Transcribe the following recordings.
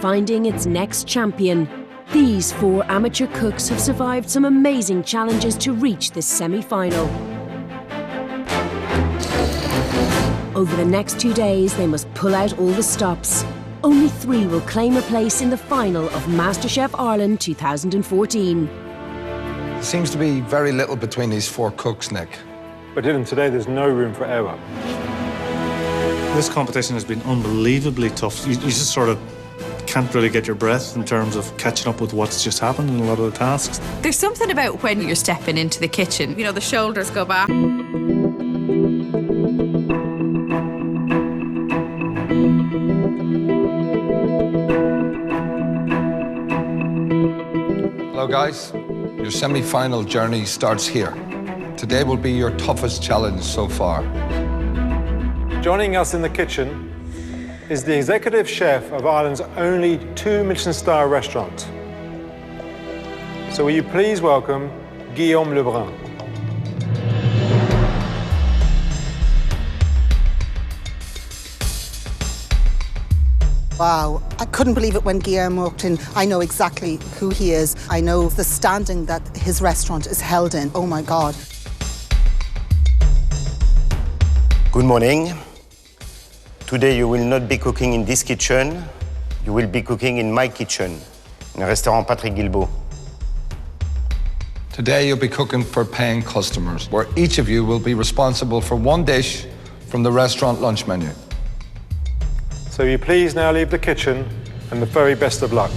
finding its next champion. These 4 amateur cooks have survived some amazing challenges to reach this semi-final. Over the next 2 days, they must pull out all the stops. Only 3 will claim a place in the final of Masterchef Ireland 2014. There seems to be very little between these 4 cooks, Nick. But Dylan, today there's no room for error. This competition has been unbelievably tough. You just sort of can't really get your breath in terms of catching up with what's just happened in a lot of the tasks. There's something about when you're stepping into the kitchen. You know, the shoulders go back. Hello, guys. Your semi-final journey starts here. Today will be your toughest challenge so far. Joining us in the kitchen is the executive chef of Ireland's only 2 Michelin star restaurant. So will you please welcome Guillaume Lebrun. Wow, I couldn't believe it when Guillaume walked in. I know exactly who he is. I know the standing that his restaurant is held in. Oh my God. Good morning. Today you will not be cooking in this kitchen. You will be cooking in my kitchen, in Restaurant Patrick Guilbeault. Today you'll be cooking for paying customers, where each of you will be responsible for 1 dish from the restaurant lunch menu. So will you please now leave the kitchen, and the very best of luck.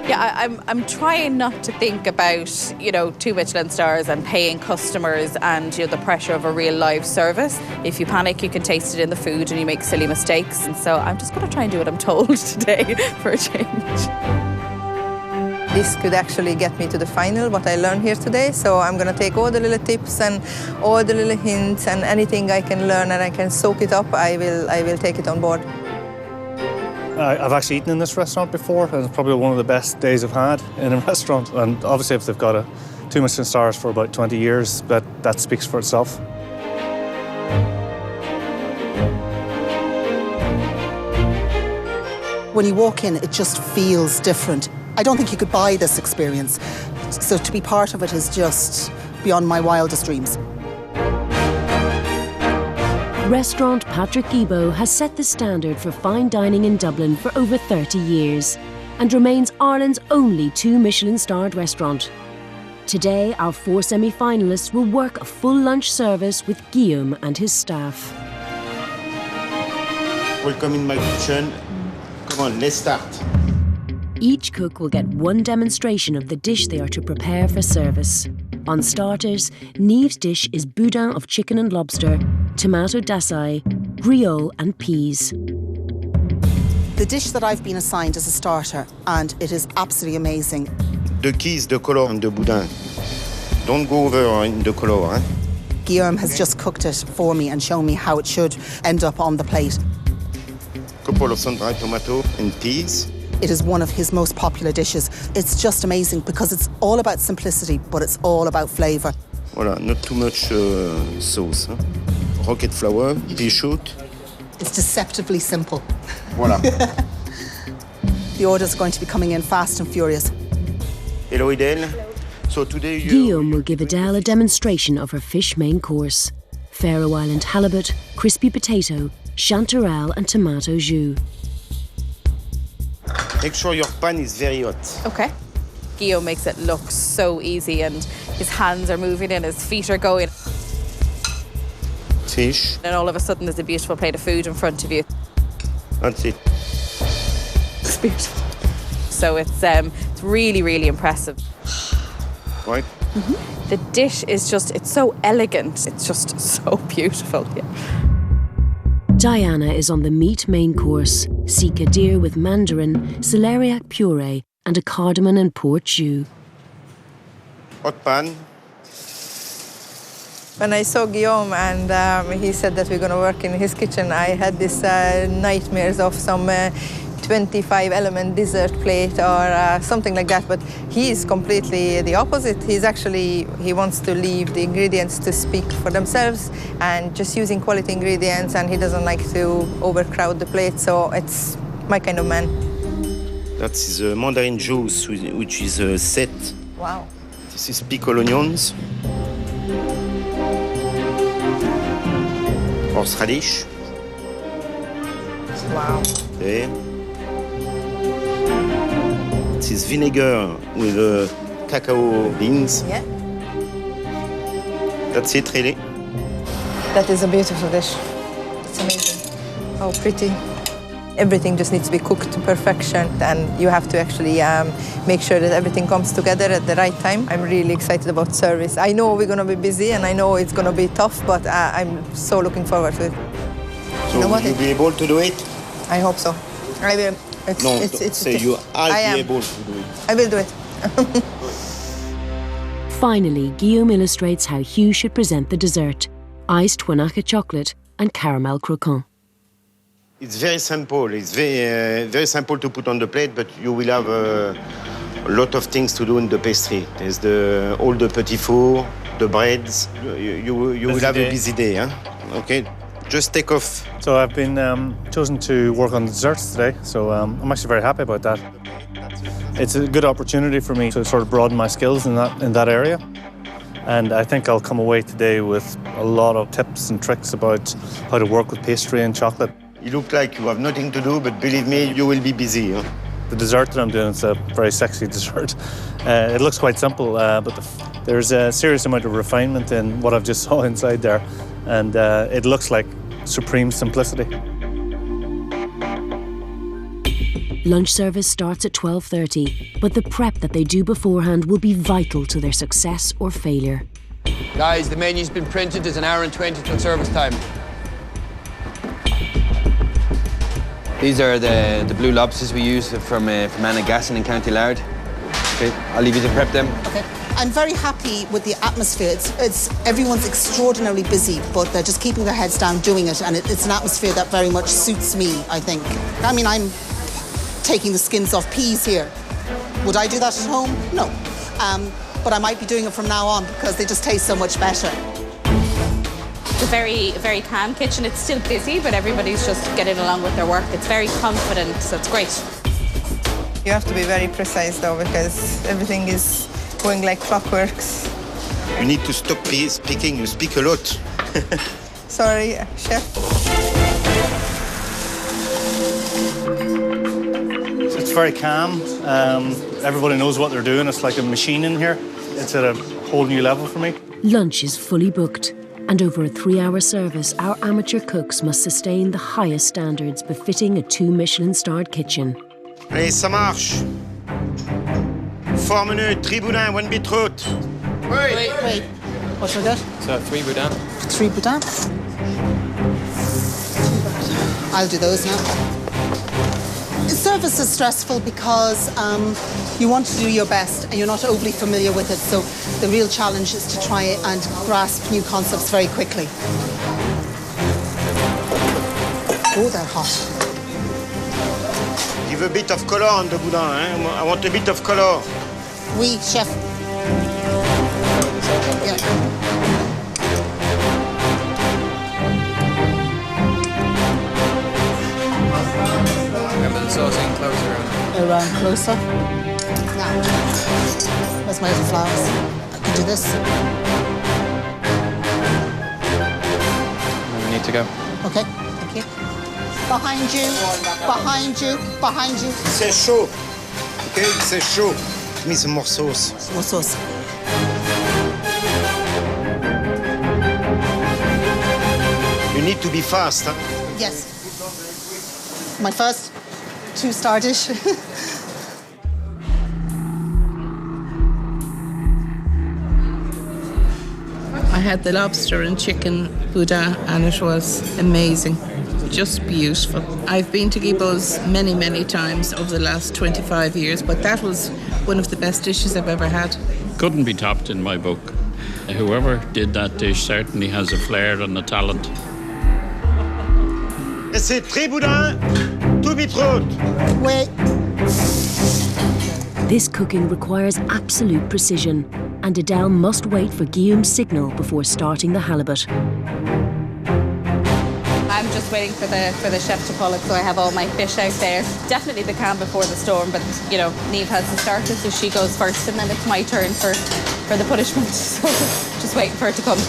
Yeah, I'm trying not to think about, you know, 2 Michelin stars and paying customers and, you know, the pressure of a real live service. If you panic, you can taste it in the food and you make silly mistakes. And so I'm just going to try and do what I'm told today for a change. This could actually get me to the final, what I learned here today. So I'm going to take all the little tips and all the little hints and anything I can learn and I can soak it up, I will take it on board. I've actually eaten in this restaurant before, and it's probably one of the best days I've had in a restaurant. And obviously, if they've got 2 Michelin stars for about 20 years, that speaks for itself. When you walk in, it just feels different. I don't think you could buy this experience. So to be part of it is just beyond my wildest dreams. Restaurant Patrick Guilbeault has set the standard for fine dining in Dublin for over 30 years and remains Ireland's only 2 Michelin-starred restaurant. Today, our 4 semi-finalists will work a full lunch service with Guillaume and his staff. Welcome in my kitchen. Come on, let's start. Each cook will get 1 demonstration of the dish they are to prepare for service. On starters, Niamh's dish is boudin of chicken and lobster, tomato dasai, griot and peas. The dish that I've been assigned is a starter, and it is absolutely amazing. The key is the color and the boudin. Don't go over in the color. Guillaume has just cooked it for me and shown me how it should end up on the plate. Couple of sun-dried tomato and peas. It is one of his most popular dishes. It's just amazing because it's all about simplicity, but it's all about flavour. Voilà, not too much sauce. Rocket flour, pea shoot. It's deceptively simple. Voilà. The orders are going to be coming in fast and furious. Hello, Adele. So today Guillaume will give Adele a demonstration of her fish main course. Faroe Island halibut, crispy potato, chanterelle and tomato jus. Make sure your pan is very hot. Okay. Guillaume makes it look so easy and his hands are moving and his feet are going. Fish. And all of a sudden there's a beautiful plate of food in front of you. That's it. It's beautiful. So it's really, really impressive. Right? Mm-hmm. The dish is just, it's so elegant. It's just so beautiful. Yeah. Diana is on the meat main course, Sika deer with mandarin, celeriac puree and a cardamom and port jus. Hot pan. When I saw Guillaume and he said that we're going to work in his kitchen, I had these nightmares of some 25-element dessert plate or something like that, but he is completely the opposite. He wants to leave the ingredients to speak for themselves and just using quality ingredients, and he doesn't like to overcrowd the plate, so it's my kind of man. That's the mandarin juice, which is set. Wow. This is pickled onions. Horseradish. Wow. Okay. This is vinegar with cacao beans. Yeah. That's it, really. That is a beautiful dish. It's amazing. How pretty. Everything just needs to be cooked to perfection, and you have to actually make sure that everything comes together at the right time. I'm really excited about service. I know we're going to be busy, and I know it's going to be tough, but I'm so looking forward to it. So will you be able to do it? I hope so. I will. I'll be able to do it. I will do it. Finally, Guillaume illustrates how Hugh should present the dessert: iced Wanaka chocolate and caramel croquant. It's very simple. It's very simple to put on the plate, but you will have a lot of things to do in the pastry. There's all the petit four, the breads. You will have a busy day, huh? Okay, just take off. So I've been chosen to work on the desserts today, so I'm actually very happy about that. It's a good opportunity for me to sort of broaden my skills in that area. And I think I'll come away today with a lot of tips and tricks about how to work with pastry and chocolate. You look like you have nothing to do, but believe me, you will be busy. Huh? The dessert that I'm doing is a very sexy dessert. It looks quite simple, but there's a serious amount of refinement in what I've just saw inside there. And it looks like supreme simplicity. Lunch service starts at 12:30, but the prep that they do beforehand will be vital to their success or failure. Guys, the menu's been printed. There's an hour and 20 till service time. These are the blue lobsters we use from Annagassan in County Louth. Okay, I'll leave you to prep them. Okay. I'm very happy with the atmosphere. Everyone's extraordinarily busy, but they're just keeping their heads down doing it, and it's an atmosphere that very much suits me, I think. I mean, I'm taking the skins off peas here. Would I do that at home? No. But I might be doing it from now on because they just taste so much better. It's a very, very calm kitchen. It's still busy, but everybody's just getting along with their work. It's very confident, so it's great. You have to be very precise, though, because everything is going like clockworks. You need to stop speaking. You speak a lot. Sorry, chef. It's very calm. Everybody knows what they're doing. It's like a machine in here. It's at a whole new level for me. Lunch is fully booked, and over a 3-hour service, our amateur cooks must sustain the highest standards befitting a 2 Michelin-starred kitchen. Allez, ça marche. 4 menus, 3 boudins, 1 beetroot. Wait. What should I get? So 3 boudin. 3 boudin. I'll do those now. Service is stressful because you want to do your best and you're not overly familiar with it, so the real challenge is to try and grasp new concepts very quickly. Oh, they're hot. Give a bit of color on the boudin. Hein? I want a bit of color. Oui, chef. Yeah. Remember the sauce in closer. Around closer. Now, where's my little flowers? I can do this. We need to go. Okay, thank you. Behind you, behind you, behind you. C'est chaud. Okay, c'est chaud. Give me some more sauce. More sauce. You need to be fast. Huh? Yes. My first 2-star dish. I had the lobster and chicken boudin and it was amazing, just beautiful. I've been to Guibo's many, many times over the last 25 years, but that was one of the best dishes I've ever had. Couldn't be topped in my book. Whoever did that dish certainly has a flair and a talent. Et c'est 3 boudins, 2 Two beetroot. Wait. This cooking requires absolute precision, and Adele must wait for Guillaume's signal before starting the halibut. I'm just waiting for the chef to pull it, so I have all my fish out there. Definitely the calm before the storm, but you know, Niamh has to start it, so she goes first, and then it's my turn for the punishment. So just waiting for it to come.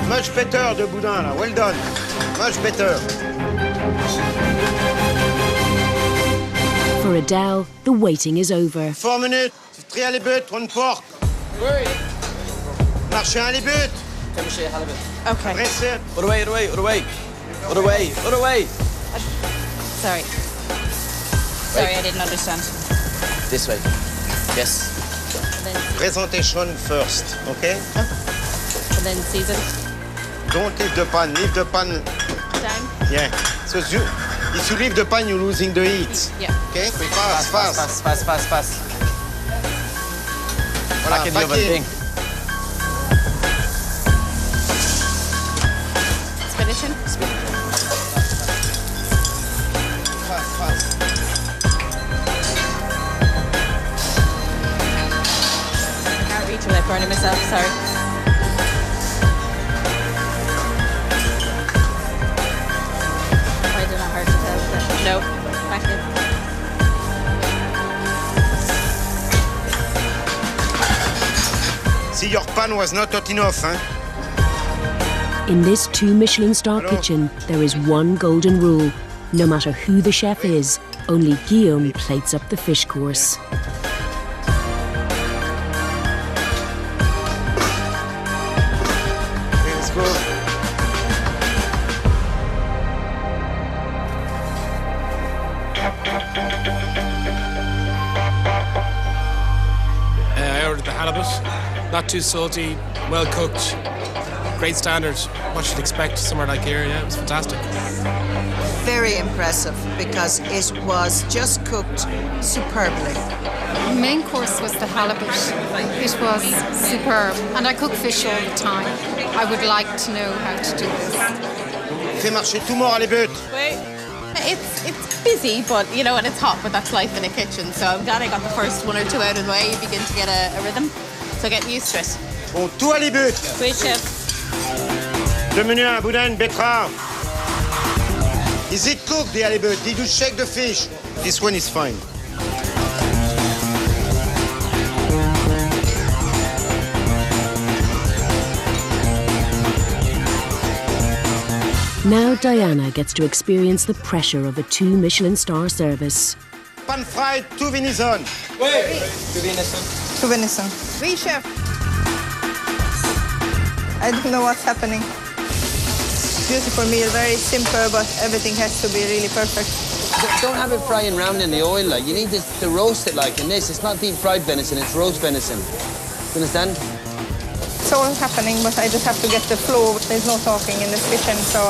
Much better, de boudin, là. Well done. Much better. For Adele, the waiting is over. 4 minutes. 3 halibut, 1 pork. Where? Marcher un halibut. Okay. Pressé. Other way, other way, other way. Other way, other way. Sorry. Sorry, I didn't understand. This way. Yes. Presentation first, okay? And then season. Don't leave the pan. Leave the pan. Down. Yeah. So if you leave the pan, you're losing the heat. Yeah. Okay? Fast, fast. Fast. Voilà, Back in the oven thing. It's finishing. Fast. I can't reach without burning myself, sorry. I don't know how to tell that. No, back in. See, your pan was not hot enough, huh? In this 2 Michelin star kitchen, there is one golden rule. No matter who the chef is, only Guillaume plates up the fish course. Okay, let's go. I ordered the halibut, not too salty, well cooked, great standard. What you'd expect somewhere like here, yeah, it was fantastic. Very impressive because it was just cooked superbly. The main course was the halibut. It was superb, and I cook fish all the time. I would like to know how to do this. Fais marcher tout mort halibut. Wait. It's busy, but you know, and it's hot, but that's life in a kitchen. So I'm glad I got the first 1 or 2 out of the way. You begin to get a rhythm. So getting used to it. Bon, tout halibut. Great chef. 2 menus, un boudin, une betterave. Is it cooked, the halibut? Did you shake the fish? This one is fine. Now Diana gets to experience the pressure of a 2 Michelin star service. Pan fried, 2 venison. Wait. To venison. To venison. Oui, chef. I don't know what's happening. Beautiful meal, very simple, but everything has to be really perfect. Don't have it frying round in the oil, like. You need to roast it like in this. It's not deep fried venison, it's roast venison. You understand? It's all happening, but I just have to get the flow. There's no talking in this kitchen, so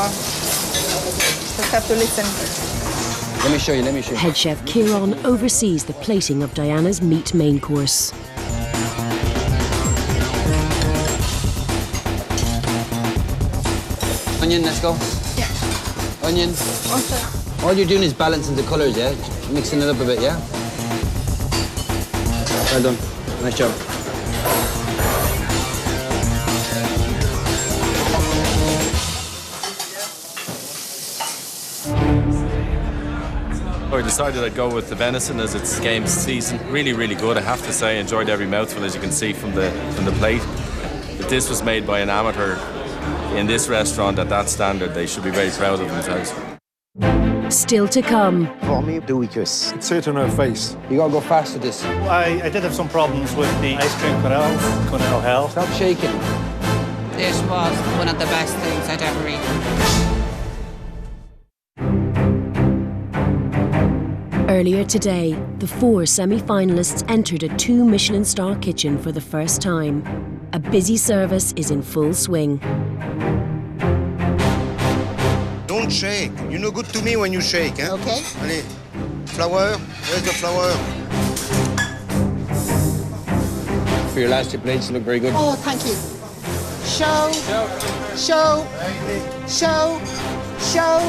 just have to listen. Let me show you. Head chef Kieran oversees the plating of Diana's meat main course. Onion, let's go. Yeah. Onion. Okay. All you're doing is balancing the colours, yeah? Mixing it up a bit, yeah? Well done. Nice job. I decided I'd go with the venison as it's game season. Really, really good, I have to say. Enjoyed every mouthful, as you can see from the plate. If this was made by an amateur in this restaurant at that standard, they should be very proud of themselves. Still to come. For me, the weakest. It's it on her face. You gotta go fast with this. I did have some problems with the ice cream Connell Hell. Stop shaking. This was one of the best things I'd ever eaten. Earlier today, the 4 semi-finalists entered a 2 Michelin star kitchen for the first time. A busy service is in full swing. Don't shake. You're no good to me when you shake, eh? Okay. Allez. Flour. Where's the flour? For your last 2 plates, you look very good. Oh, thank you. Show. Show. Show. Show.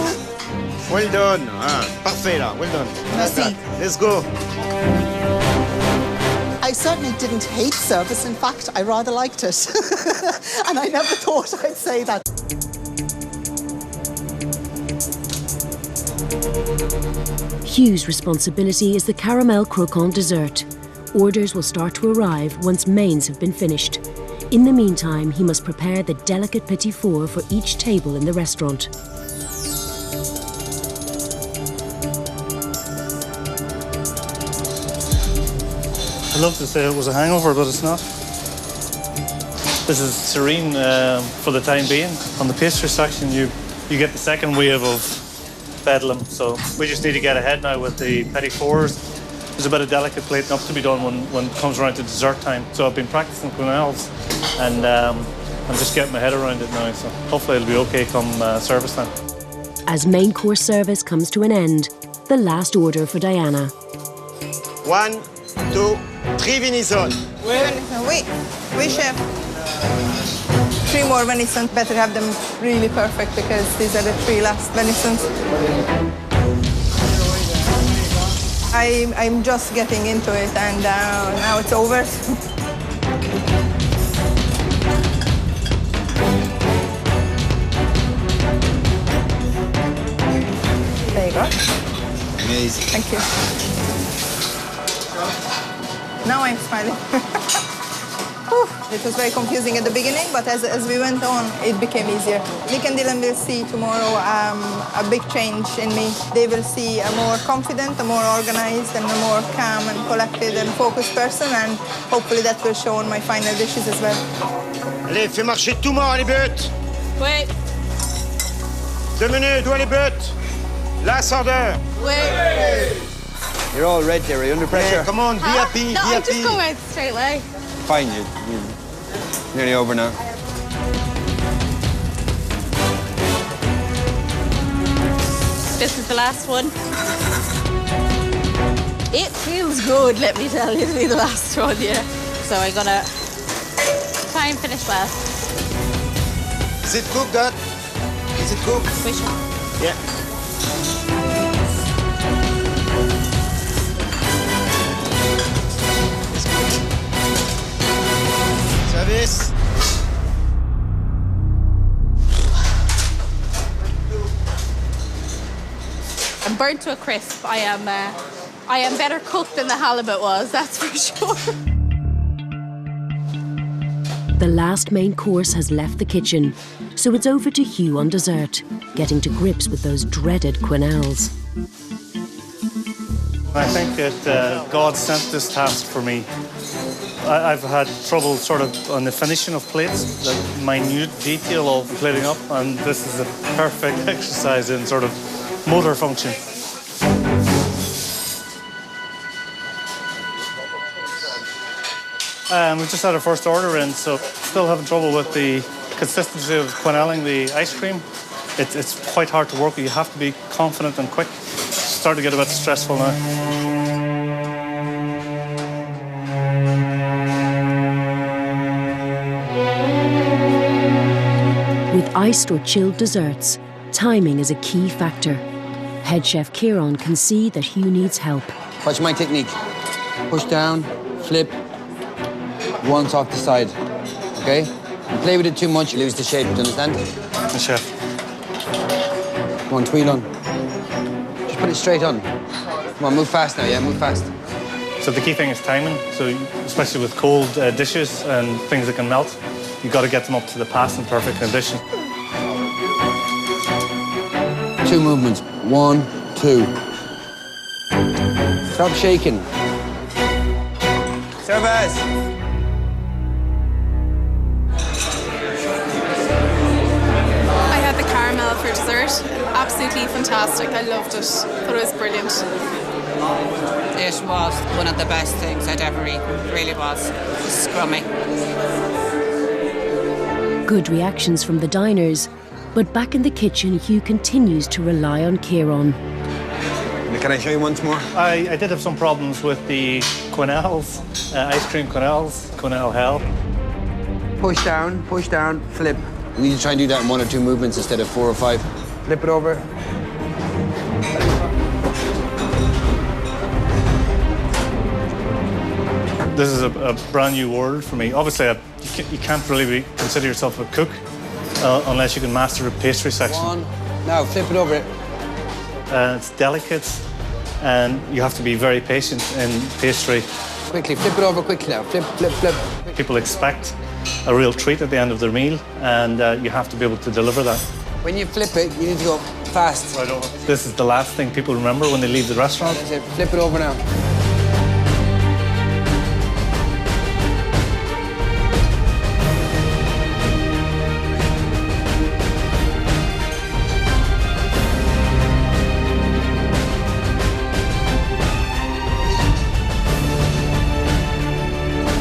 Well done. Ah, parfait là. Well done. Merci. Let's go. I certainly didn't hate service. In fact, I rather liked it. And I never thought I'd say that. Hugh's responsibility is the caramel croquant dessert. Orders will start to arrive once mains have been finished. In the meantime, he must prepare the delicate petit four for each table in the restaurant. I'd love to say it was a hangover, but it's not. This is serene for the time being. On the pastry section, you get the second wave of bedlam, so we just need to get ahead now with the petit fours. There's a bit of delicate plating up to be done when it comes around to dessert time. So I've been practicing quenelles, and I'm just getting my head around it now, so hopefully it'll be okay come service time. As main course service comes to an end, the last order for Diana. 1, 2, 3 venison. Oui, chef. 3 more venison. Better have them really perfect because these are the 3 last venisons. I'm just getting into it, and now it's over. There you go. Amazing. Thank you. Now I'm smiling. It was very confusing at the beginning, but as we went on, it became easier. Nick and Dylan will see tomorrow a big change in me. They will see a more confident, a more organized, and a more calm and collected and focused person, and hopefully that will show on my final dishes as well. Allez, fais marcher tout mort les buts. Oui. 2 minutes, où est les buts? Last order. Oui. You're all red there, are you under pressure? Yeah, come on, be happy, No, be I'm happy. just going out straight away. Fine, you're nearly over now. This is the last one. It feels good, let me tell you, to be the last one, yeah. So I'm gonna try and finish well. Is it cooked, Dad? Is it cooked? Which one? Yeah. Service. I'm burnt to a crisp. I am better cooked than the halibut was, that's for sure. The last main course has left the kitchen, so it's over to Hugh on dessert, getting to grips with those dreaded quenelles. I think that God sent this task for me. I've had trouble sort of on the finishing of plates, the minute detail of plating up, and this is a perfect exercise in sort of motor function. We just had our first order in, so still having trouble with the consistency of quenelling the ice cream. It's quite hard to work with. You have to be confident and quick. It's starting to get a bit stressful now. With iced or chilled desserts, timing is a key factor. Head chef Kieran can see that Hugh needs help. Watch my technique. Push down, flip, once off the side, okay? You play with it too much, you lose the shape, do you understand? Yes, chef. Come on, tweel on. Just put it straight on. Come on, move fast now, yeah, move fast. So the key thing is timing. So especially with cold dishes and things that can melt, you've got to get them up to the pass in perfect condition. 2 movements. 1, 2. Stop shaking. Service. I had the caramel for dessert. Absolutely fantastic. I loved it. Thought it was brilliant. It was one of the best things I'd ever eaten. It really was. It was scrummy. Good reactions from the diners, but back in the kitchen, Hugh continues to rely on Kieran. Can I show you once more? I did have some problems with the quenelles, ice cream quenelles, quenelle hell. Push down, flip. You need to try and do that in 1 or 2 movements instead of 4 or 5. Flip it over. This is a brand new world for me. Obviously, you can't really consider yourself a cook unless you can master the pastry section. Now, flip it over. It's delicate, and you have to be very patient in pastry. Quickly, flip it over quickly now. Flip, flip, flip. People expect a real treat at the end of their meal, and you have to be able to deliver that. When you flip it, you need to go fast. Right over. This is the last thing people remember when they leave the restaurant. That's it. Flip it over now.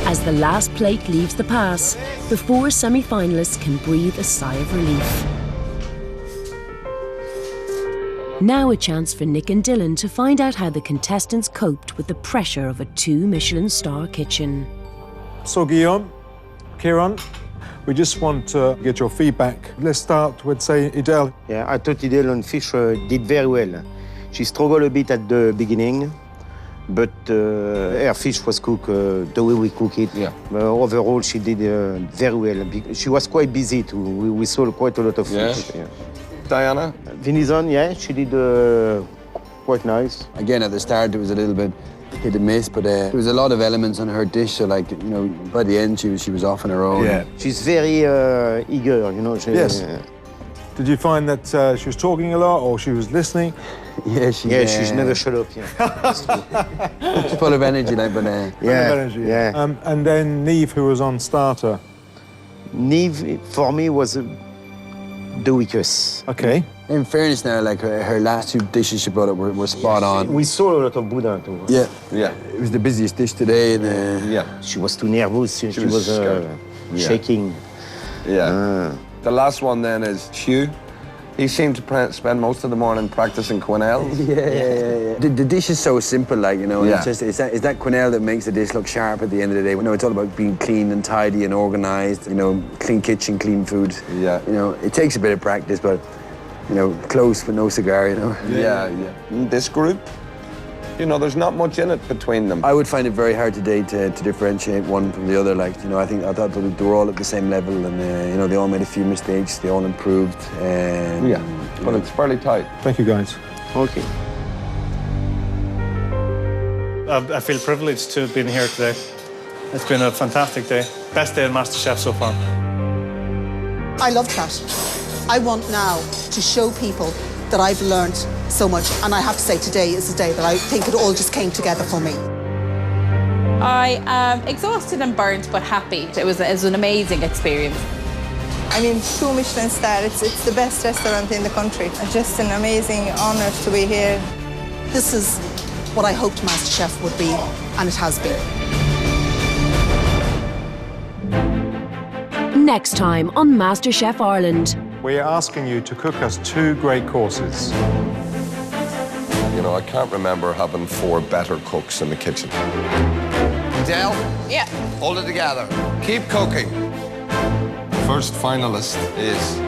As the last plate leaves the pass, the 4 semi-finalists can breathe a sigh of relief. Now a chance for Nick and Dylan to find out how the contestants coped with the pressure of a 2 Michelin star kitchen. So Guillaume, Kieran, we just want to get your feedback. Let's start with, say, Idel. Yeah, I thought Idel on fish did very well. She struggled a bit at the beginning, but her fish was cooked the way we cook it. Yeah. Overall, she did very well. She was quite busy too. We sold quite a lot of fish. Yeah. Diana? Venison, yeah, she did quite nice. Again, at the start, it was a little bit hit and miss, but there was a lot of elements on her dish. So, like, you know, by the end, she was off on her own. Yeah. She's very eager, you know. Yes. Did you find that she was talking a lot, or she was listening? Yeah, she's never shut up. Yeah. She's full of energy, like, but Full of energy. Yeah. And then Neve, who was on starter. Neve, for me, was the weakest. Okay. In fairness now, like, her last 2 dishes she brought up were spot on. We saw a lot of Boudin too. Yeah. Yeah. It was the busiest dish today. And, yeah. She was too nervous. She was shaking. Yeah. The last one then is Hugh. He seemed to spend most of the morning practicing quenelles. Yeah. The dish is so simple, like, you know. Yeah. It's that quenelle that makes the dish look sharp at the end of the day. No, it's all about being clean and tidy and organised. You know, clean kitchen, clean food. Yeah. You know, it takes a bit of practice, but, you know, close but no cigar, you know. Yeah. In this group, you know, there's not much in it between them. I would find it very hard today to differentiate one from the other. Like, you know, I thought they were all at the same level, and you know, they all made a few mistakes. They all improved. Yeah, but it's fairly tight. Thank you, guys. Okay. I feel privileged to have been here today. It's been a fantastic day. Best day in MasterChef so far. I loved that. I want now to show people that I've learned so much, and I have to say today is the day that I think it all just came together for me. I am exhausted and burnt, but happy. It was an amazing experience. I mean, 2 Michelin stars, it's the best restaurant in the country. Just an amazing honor to be here. This is what I hoped MasterChef would be, and it has been. Next time on MasterChef Ireland. We are asking you to cook us 2 great courses. You know, I can't remember having 4 better cooks in the kitchen. Del? Yeah. Hold it together. Keep cooking. First finalist is